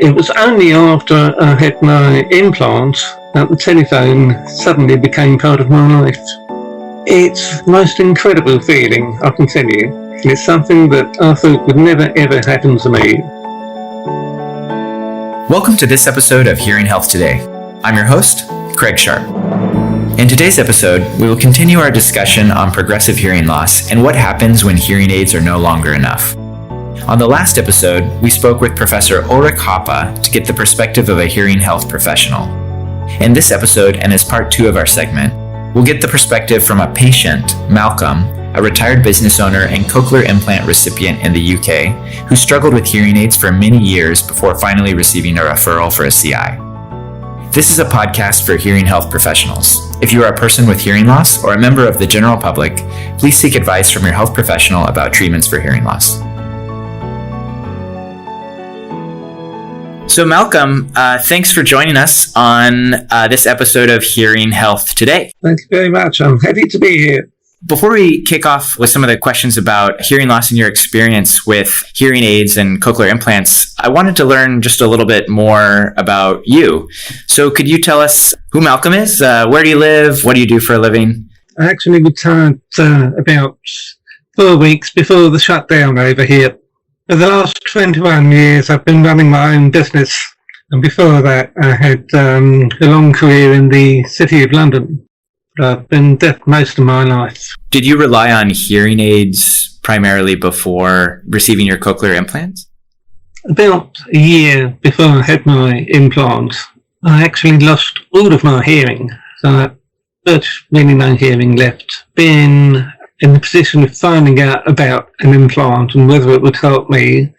It was only after I had my implant that the telephone suddenly became part of my life. It's the most incredible feeling, I can tell you. And it's something that I thought would never ever happen to me. Welcome to this episode of Hearing Health Today. I'm your host, Craig Sharp. In today's episode, we will continue our discussion on progressive hearing loss and what happens when hearing aids are no longer enough. On the last episode, we spoke with Professor Ulrich Hoppe to get the perspective of a hearing health professional. In this episode, and as part 2 of our segment, we'll get the perspective from a patient, Malcolm, a retired business owner and cochlear implant recipient in the UK, who struggled with hearing aids for many years before finally receiving a referral for a CI. This is a podcast for hearing health professionals. If you are a person with hearing loss or a member of the general public, please seek advice from your health professional about treatments for hearing loss. So Malcolm, thanks for joining us on this episode of Hearing Health Today. Thank you very much. I'm happy to be here. Before we kick off with some of the questions about hearing loss and your experience with hearing aids and cochlear implants, I wanted to learn just a little bit more about you. So could you tell us who Malcolm is? Where do you live? What do you do for a living? I actually retired about 4 weeks before the shutdown over here. For the last 21 years, I've been running my own business. And before that, I had a long career in the City of London. I've been deaf most of my life. Did you rely on hearing aids primarily before receiving your cochlear implants? About a year before I had my implant, I actually lost all of my hearing. So I had virtually no hearing left. Being in the position of finding out about an implant and whether it would help me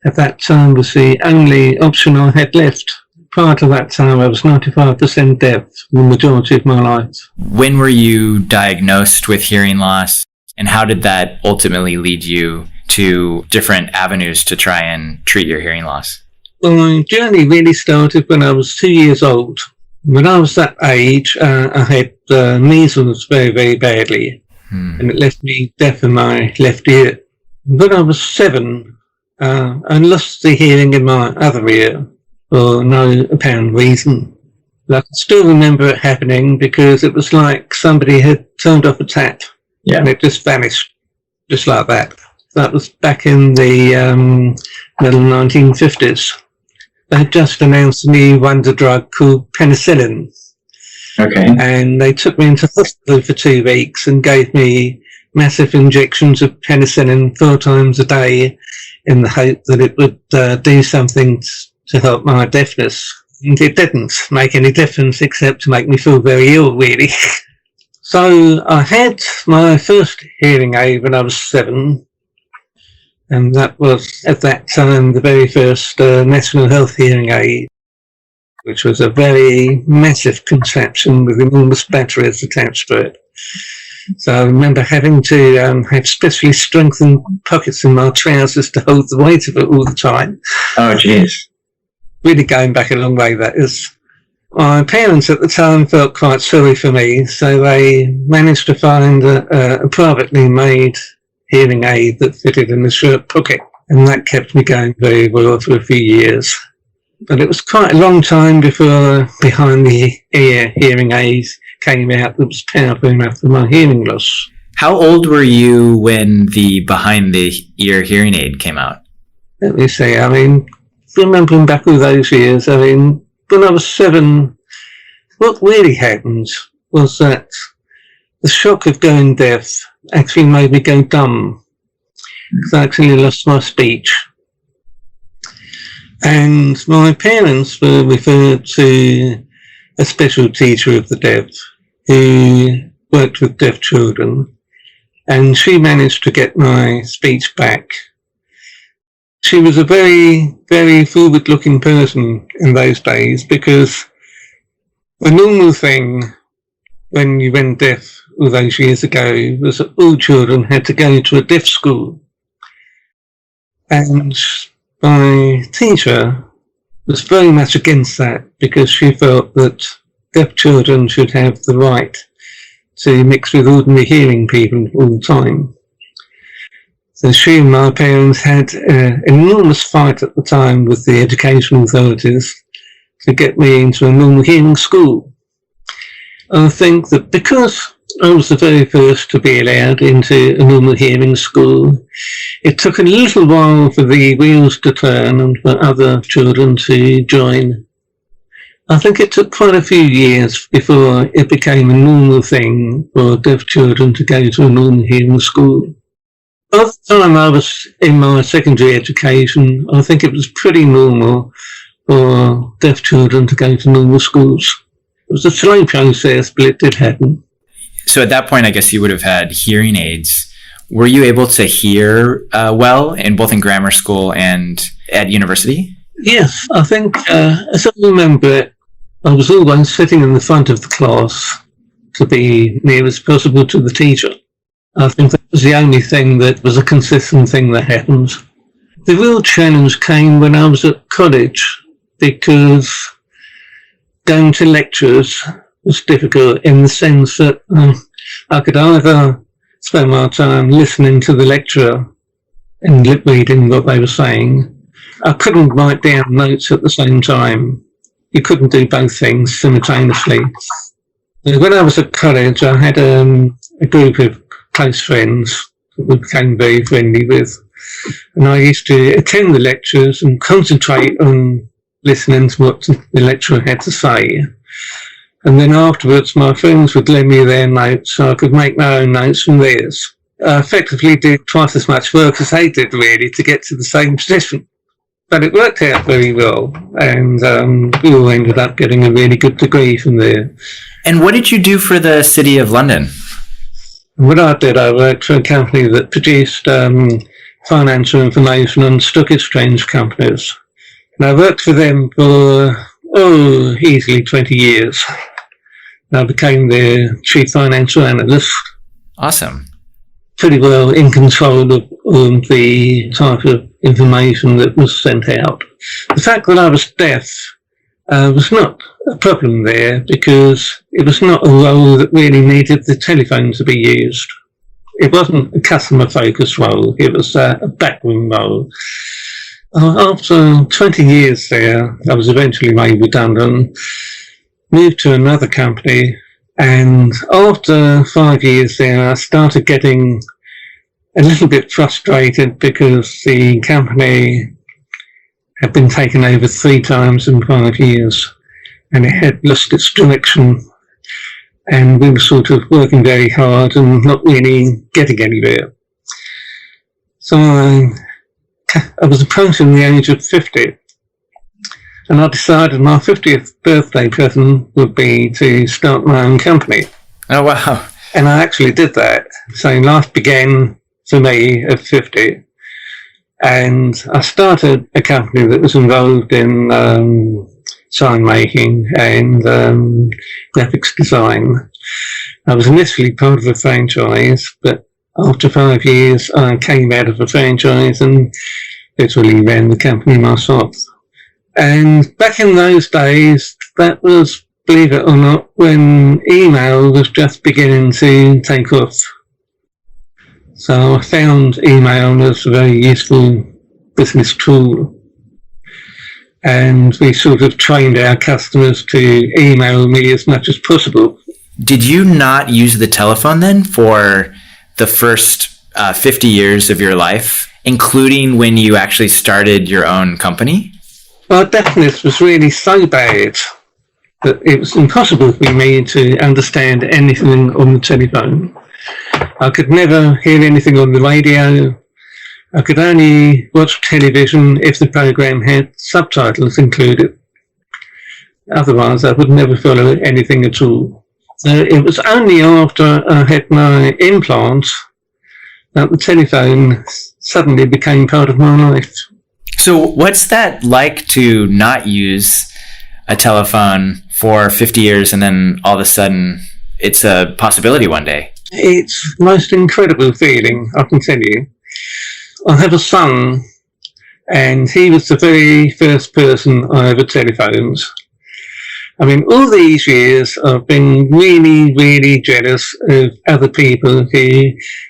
at that time was the only option I had left. Prior to that time, I was 95% deaf the majority of my life. When were you diagnosed with hearing loss, and how did that ultimately lead you to different avenues to try and treat your hearing loss? Well, my journey really started when I was 2 years old. When I was that age, I had measles very, very badly, and it left me deaf in my left ear. When I was 7, I lost the hearing in my other ear. For no apparent reason. I can still remember it happening because it was like somebody had turned off a tap and it just vanished, just like that. That was back in the middle 1950s. They had just announced a new wonder drug called penicillin. Okay. And they took me into hospital for 2 weeks and gave me massive injections of penicillin 4 times a day in the hope that it would do something to help my deafness. And it didn't make any difference except to make me feel very ill, really. So I had my first hearing aid when I was 7, and that was at that time the very first National Health hearing aid, which was a very massive contraption with enormous batteries attached to it. So I remember having to have specially strengthened pockets in my trousers to hold the weight of it all the time. Oh, jeez. Really going back a long way, that is. My parents at the time felt quite sorry for me, so they managed to find a privately made hearing aid that fitted in the shirt pocket, and that kept me going very well for a few years. But it was quite a long time before behind the ear hearing aid came out that was powerful enough for my hearing loss. How old were you when the behind the ear hearing aid came out? Let me see, remembering back all those years, when I was 7, what really happened was that the shock of going deaf actually made me go dumb. Because I actually lost my speech. And my parents were referred to a special teacher of the deaf who worked with deaf children. And she managed to get my speech back. She was a very, very forward-looking person in those days because the normal thing when you went deaf all those years ago was that all children had to go to a deaf school. And my teacher was very much against that because she felt that deaf children should have the right to mix with ordinary hearing people all the time. So she and my parents had an enormous fight at the time with the education authorities to get me into a normal hearing school. I think that because I was the very first to be allowed into a normal hearing school, it took a little while for the wheels to turn and for other children to join. I think it took quite a few years before it became a normal thing for deaf children to go to a normal hearing school. By the time I was in my secondary education, I think it was pretty normal for deaf children to go to normal schools. It was a slow process, but it did happen. So at that point, I guess you would have had hearing aids. Were you able to hear well, in both in grammar school and at university? Yes, I think, as I remember it, I was always sitting in the front of the class to be near as possible to the teacher. I think that was the only thing that was a consistent thing that happened. The real challenge came when I was at college, because going to lectures was difficult in the sense that I could either spend my time listening to the lecturer and lip reading what they were saying. I couldn't write down notes at the same time. You couldn't do both things simultaneously. When I was at college, I had a group of close friends that we became very friendly with. And I used to attend the lectures and concentrate on listening to what the lecturer had to say. And then afterwards, my friends would lend me their notes so I could make my own notes from theirs. I effectively did twice as much work as they did, really, to get to the same position. But it worked out very well, and we all ended up getting a really good degree from there. And what did you do for the City of London? What I did, I worked for a company that produced financial information on stock exchange companies. And I worked for them for, easily 20 years. And I became their chief financial analyst. Awesome. Pretty well in control of the type of information that was sent out. The fact that I was deaf was not a problem there, because it was not a role that really needed the telephone to be used. It wasn't a customer-focused role, it was a backroom role. After 20 years there, I was eventually made redundant, moved to another company, and after 5 years there, I started getting a little bit frustrated because the company had been taken over 3 times in 5 years, and it had lost its direction, and we were sort of working very hard and not really getting anywhere. So I was approaching the age of 50, and I decided my 50th birthday present would be to start my own company. Oh, wow. And I actually did that. So life began for me at 50. And I started a company that was involved in sign making and graphics design. I was initially part of a franchise, but after 5 years I came out of the franchise and literally ran the company myself. And back in those days, that was, believe it or not, when email was just beginning to take off. So I found email as a very useful business tool. And we sort of trained our customers to email me as much as possible. Did you not use the telephone then for the first 50 years of your life, including when you actually started your own company? My deafness was really so bad that it was impossible for me to understand anything on the telephone. I could never hear anything on the radio. I could only watch television if the program had subtitles included. Otherwise, I would never follow anything at all. So it was only after I had my implant that the telephone suddenly became part of my life. So what's that like to not use a telephone for 50 years and then all of a sudden it's a possibility one day? It's the most incredible feeling, I can tell you. I have a son, and he was the very first person I ever telephoned. I mean, all these years I've been really, really jealous of other people who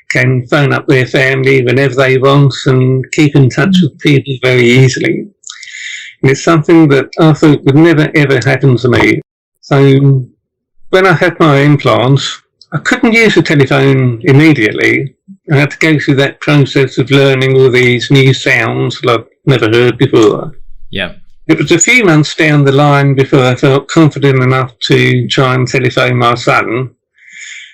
can phone up their family whenever they want and keep in touch with people very easily. And it's something that I thought would never ever happen to me. So when I had my implants, I couldn't use the telephone immediately. I had to go through that process of learning all these new sounds that I've never heard before. Yeah. It was a few months down the line before I felt confident enough to try and telephone my son.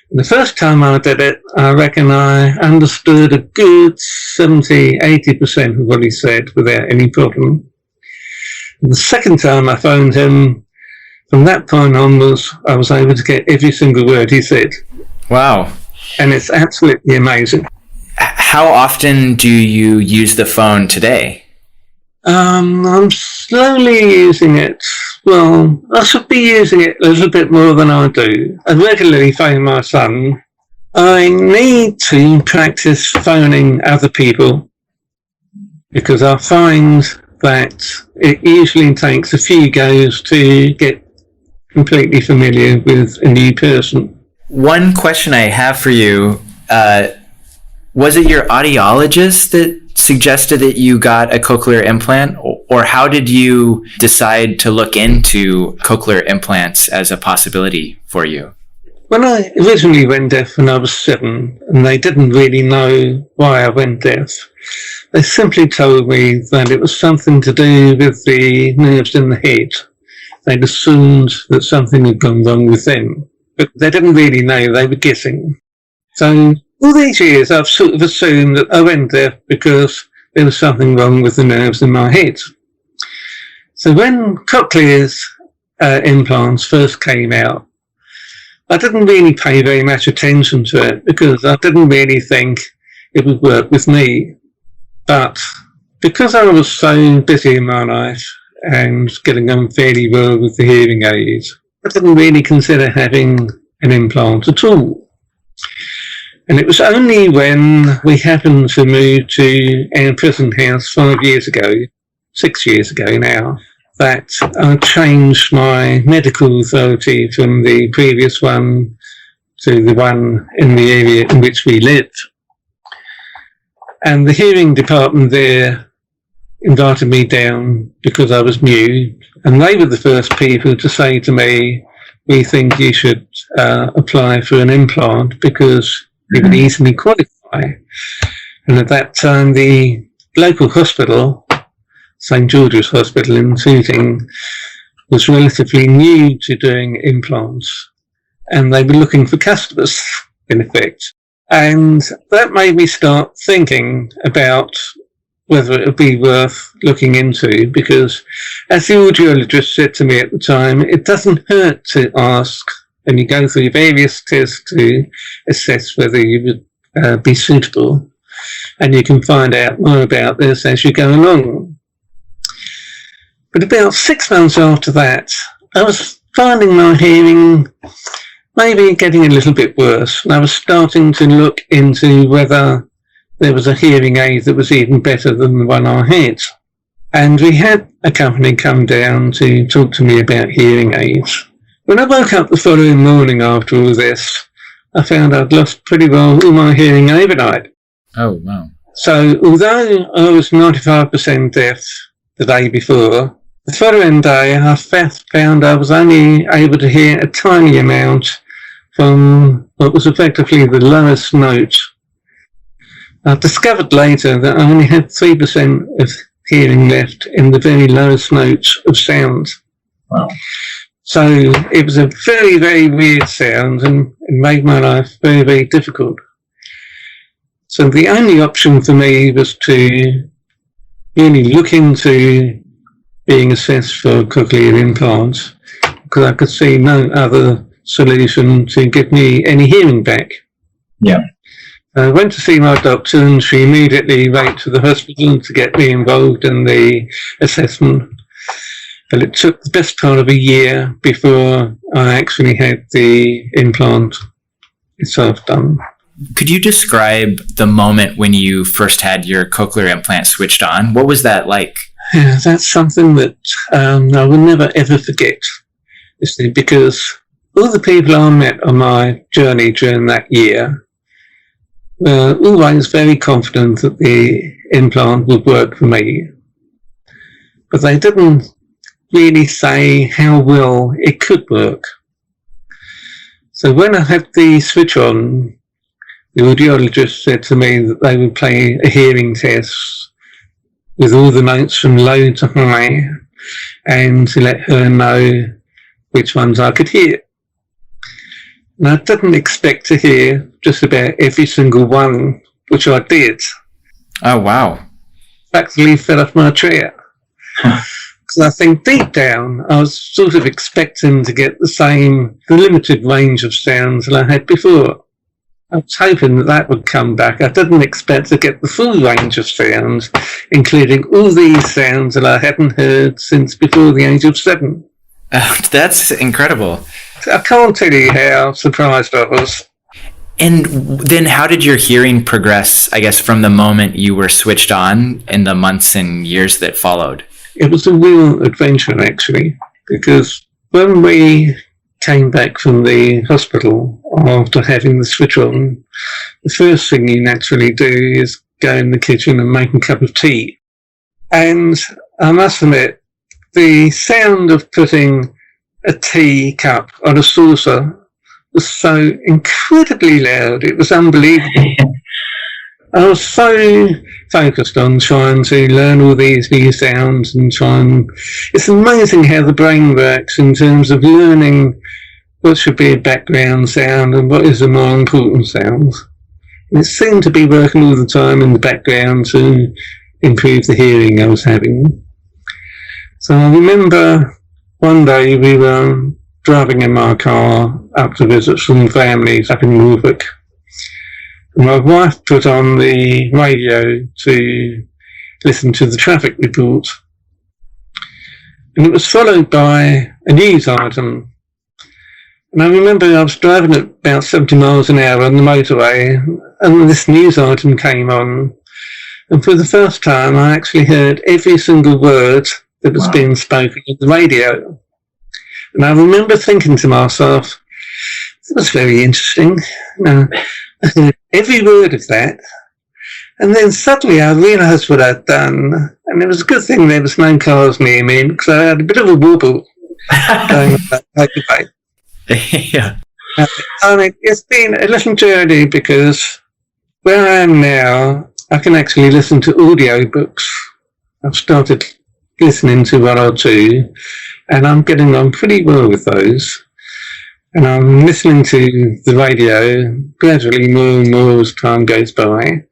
And the first time I did it, I reckon I understood a good 70-80% of what he said without any problem. And the second time I phoned him, from that point onwards, I was able to get every single word he said. Wow. And it's absolutely amazing. How often do you use the phone today? I'm slowly using it. Well, I should be using it a little bit more than I do. I regularly phone my son. I need to practice phoning other people because I find that it usually takes a few goes to get completely familiar with a new person. One question I have for you, was it your audiologist that suggested that you got a cochlear implant, or how did you decide to look into cochlear implants as a possibility for you? When I originally went deaf when I was 7, and they didn't really know why I went deaf, they simply told me that it was something to do with the nerves in the head. They'd assumed that something had gone wrong with them, but they didn't really know, they were guessing. So all these years I've sort of assumed that I went deaf because there was something wrong with the nerves in my head. So when Cochlear's implants first came out, I didn't really pay very much attention to it because I didn't really think it would work with me. But because I was so busy in my life and getting on fairly well with the hearing aids, I didn't really consider having an implant at all. And it was only when we happened to move to our present house 5 years ago, 6 years ago now, that I changed my medical authority from the previous one to the one in the area in which we lived. And the hearing department there invited me down because I was new, and they were the first people to say to me, "We think you should apply for an implant because you would easily qualify." And at that time, the local hospital, St George's Hospital in Tooting, was relatively new to doing implants, and they were looking for customers, in effect. And that made me start thinking about whether it would be worth looking into, because as the audiologist said to me at the time, it doesn't hurt to ask, and you go through various tests to assess whether you would be suitable, and you can find out more about this as you go along. But about 6 months after that, I was finding my hearing maybe getting a little bit worse, and I was starting to look into whether there was a hearing aid that was even better than the one I had. And we had a company come down to talk to me about hearing aids. When I woke up the following morning after all this, I found I'd lost pretty well all my hearing overnight. Oh, wow. So although I was 95% deaf the day before, the following day I found I was only able to hear a tiny amount from what was effectively the lowest note. I discovered later that I only had 3% of hearing left in the very lowest notes of sound. Wow. So it was a very, very weird sound, and it made my life very, very difficult. So the only option for me was to really look into being assessed for cochlear implants, because I could see no other solution to give me any hearing back. Yeah. I went to see my doctor, and she immediately went to the hospital to get me involved in the assessment. But it took the best part of a year before I actually had the implant itself done. Could you describe the moment when you first had your cochlear implant switched on? What was that like? Yeah, that's something that I will never ever forget. You see, because all the people I met on my journey during that year were always very confident that the implant would work for me. But they didn't really say how well it could work. So when I had the switch on, the audiologist said to me that they would play a hearing test with all the notes from low to high and to let her know which ones I could hear. And I didn't expect to hear just about every single one, which I did. Oh, wow. Practically fell off my chair. Because I think deep down, I was sort of expecting to get the limited range of sounds that I had before. I was hoping that would come back. I didn't expect to get the full range of sounds, including all these sounds that I hadn't heard since before the age of 7. That's incredible. I can't tell you how surprised I was. And then how did your hearing progress, I guess, from the moment you were switched on in the months and years that followed? It was a real adventure, actually, because when we came back from the hospital after having the switch on, the first thing you naturally do is go in the kitchen and make a cup of tea. And I must admit, the sound of putting a tea cup on a saucer was so incredibly loud, it was unbelievable. I was so focused on trying to learn all these new sounds and it's amazing how the brain works in terms of learning what should be a background sound and what is a more important sound. And it seemed to be working all the time in the background to improve the hearing I was having. So I remember one day we were driving in my car up to visit some families up in Norfolk. My wife put on the radio to listen to the traffic report. And it was followed by a news item. And I remember I was driving at about 70 miles an hour on the motorway, and this news item came on. And for the first time, I actually heard every single word that was being spoken on the radio. And I remember thinking to myself, it was very interesting. I heard every word of that. And then suddenly I realised what I'd done. And it was a good thing there was no cars near me, because I had a bit of a wobble going on that motorbike. Yeah. I mean, it's been a little journey, because where I am now, I can actually listen to audiobooks. I've started listening to one or two, and I'm getting on pretty well with those. And I'm listening to the radio gradually more and more as time goes by.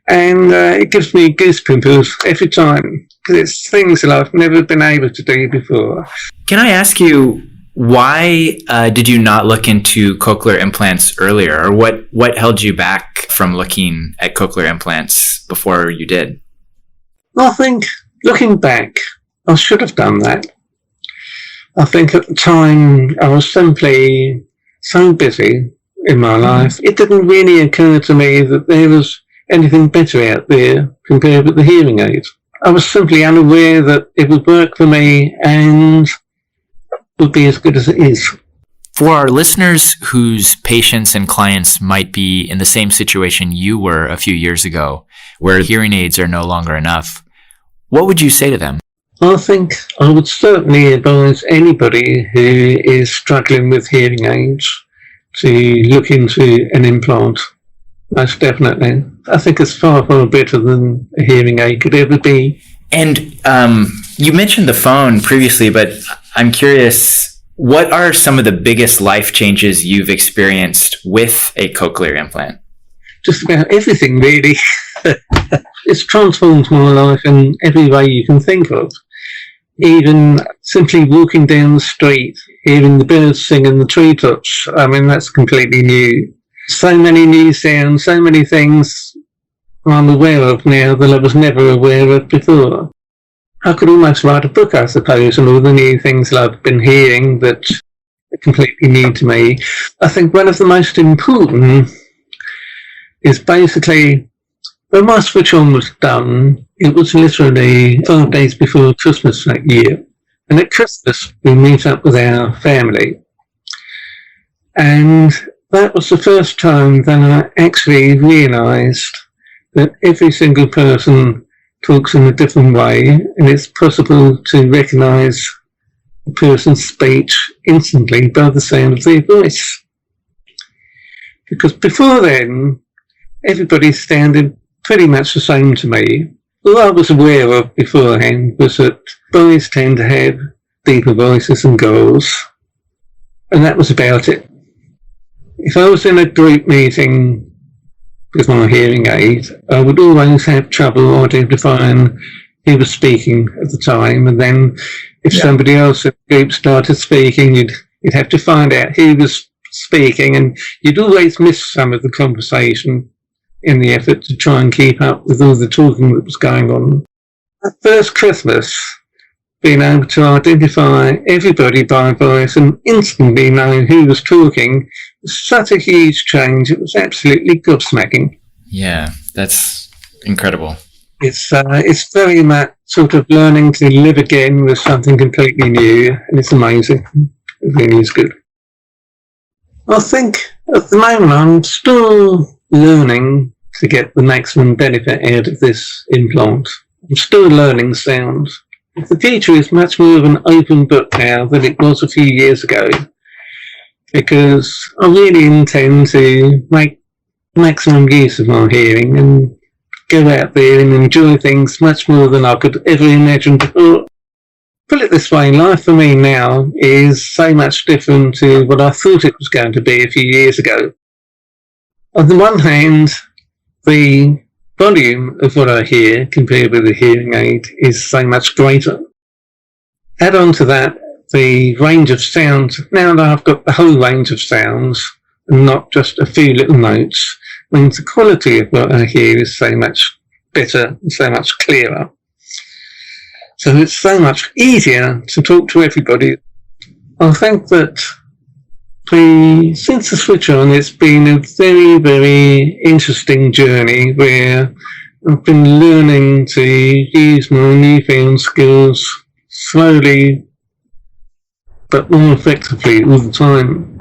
And it gives me goosebumps every time, because it's things that I've never been able to do before. Can I ask you, why did you not look into cochlear implants earlier? Or what held you back from looking at cochlear implants before you did? I think, looking back, I should have done that. I think at the time I was simply so busy in my life, it didn't really occur to me that there was anything better out there compared with the hearing aid. I was simply unaware that it would work for me and would be as good as it is. For our listeners whose patients and clients might be in the same situation you were a few years ago, where hearing aids are no longer enough, what would you say to them? I think I would certainly advise anybody who is struggling with hearing aids to look into an implant. Most definitely. I think it's far, far better than a hearing aid could ever be. And you mentioned the phone previously, but I'm curious, what are some of the biggest life changes you've experienced with a cochlear implant? Just about everything, really. It's transformed my life in every way you can think of. Even simply walking down the street, hearing the birds sing in the treetops, I mean, that's completely new. So many new sounds, so many things I'm aware of now that I was never aware of before. I could almost write a book, I suppose, on all the new things that I've been hearing that are completely new to me. I think one of the most important is basically, when my switch on was done, it was literally 5 days before Christmas that year. And at Christmas, we meet up with our family. And that was the first time that I actually realised that every single person talks in a different way, and it's possible to recognise a person's speech instantly by the sound of their voice. Because before then, everybody sounded pretty much the same to me. All I was aware of beforehand was that boys tend to have deeper voices than girls, and that was about it. If I was in a group meeting with my hearing aid, I would always have trouble identifying who was speaking at the time, and then if somebody else in the group started speaking, you'd have to find out who was speaking, and you'd always miss some of the conversation in the effort to try and keep up with all the talking that was going on. That first Christmas, being able to identify everybody by voice and instantly know who was talking was such a huge change. It was absolutely gobsmacking. Yeah, that's incredible. It's very much sort of learning to live again with something completely new, and it's amazing. It really is good. I think at the moment I'm still learning to get the maximum benefit out of this implant. I'm still learning sound. The future is much more of an open book now than it was a few years ago, because I really intend to make maximum use of my hearing and go out there and enjoy things much more than I could ever imagine before. Put it this way, life for me now is so much different to what I thought it was going to be a few years ago. On the one hand, the volume of what I hear compared with the hearing aid is so much greater. Add on to that the range of sounds. Now that I've got the whole range of sounds and not just a few little notes, means the quality of what I hear is so much better and so much clearer. So it's so much easier to talk to everybody. I think that since the switch on, it's been a very, very interesting journey where I've been learning to use my newfound skills slowly but more effectively all the time.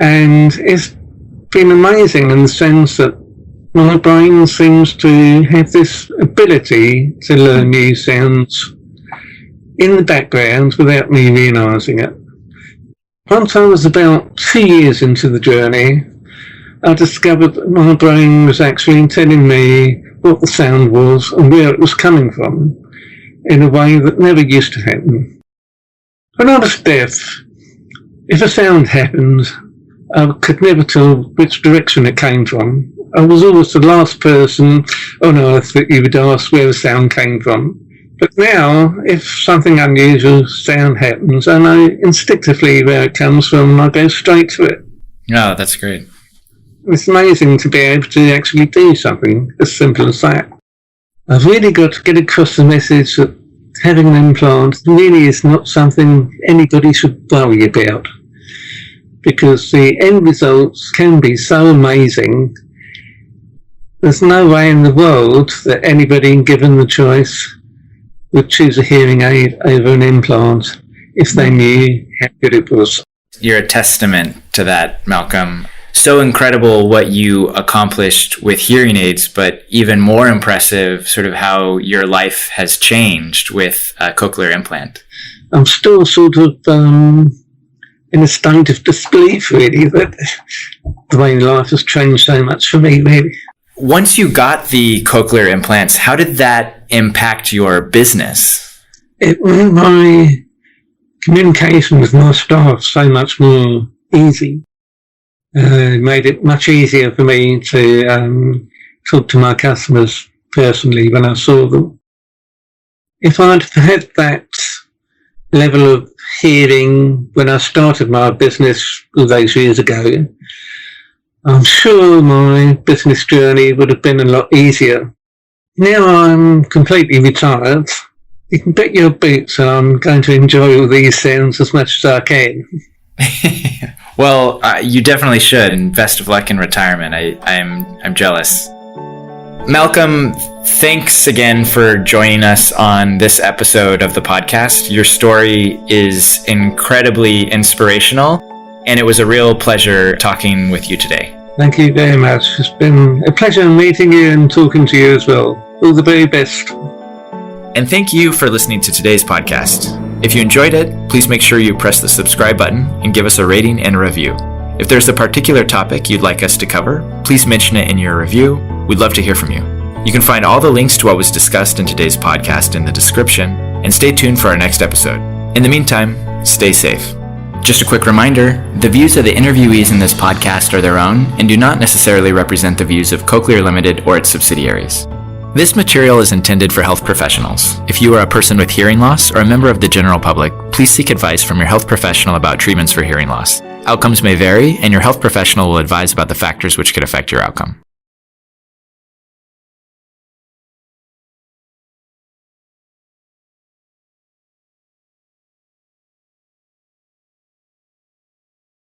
And it's been amazing in the sense that my brain seems to have this ability to learn new sounds in the background without me realising it. Once I was about 2 years into the journey, I discovered that my brain was actually telling me what the sound was and where it was coming from in a way that never used to happen. When I was deaf, if a sound happened, I could never tell which direction it came from. I was always the last person on earth that you would ask where the sound came from. But now, if something unusual sound happens, I know instinctively where it comes from and I go straight to it. Oh, that's great. It's amazing to be able to actually do something as simple as that. I've really got to get across the message that having an implant really is not something anybody should worry about, because the end results can be so amazing. There's no way in the world that anybody, given the choice, would choose a hearing aid over an implant if they knew how good it was. You're a testament to that, Malcolm. So incredible what you accomplished with hearing aids, but even more impressive sort of how your life has changed with a cochlear implant. I'm still sort of in a state of disbelief, really, that the way life has changed so much for me, really. Once you got the cochlear implants, how did that impact your business? It made my communication with my staff so much more easy. It made it much easier for me to talk to my customers personally when I saw them. If I'd had that level of hearing when I started my business all those years ago, I'm sure my business journey would have been a lot easier. Now I'm completely retired. You can bet your boots that I'm going to enjoy all these sounds as much as I can. Well, you definitely should, and best of luck in retirement. I'm jealous. Malcolm, thanks again for joining us on this episode of the podcast. Your story is incredibly inspirational, and it was a real pleasure talking with you today. Thank you very much. It's been a pleasure meeting you and talking to you as well. All the very best. And thank you for listening to today's podcast. If you enjoyed it, please make sure you press the subscribe button and give us a rating and a review. If there's a particular topic you'd like us to cover, please mention it in your review. We'd love to hear from you. You can find all the links to what was discussed in today's podcast in the description, and stay tuned for our next episode. In the meantime, stay safe. Just a quick reminder, the views of the interviewees in this podcast are their own and do not necessarily represent the views of Cochlear Limited or its subsidiaries. This material is intended for health professionals. If you are a person with hearing loss or a member of the general public, please seek advice from your health professional about treatments for hearing loss. Outcomes may vary, and your health professional will advise about the factors which could affect your outcome.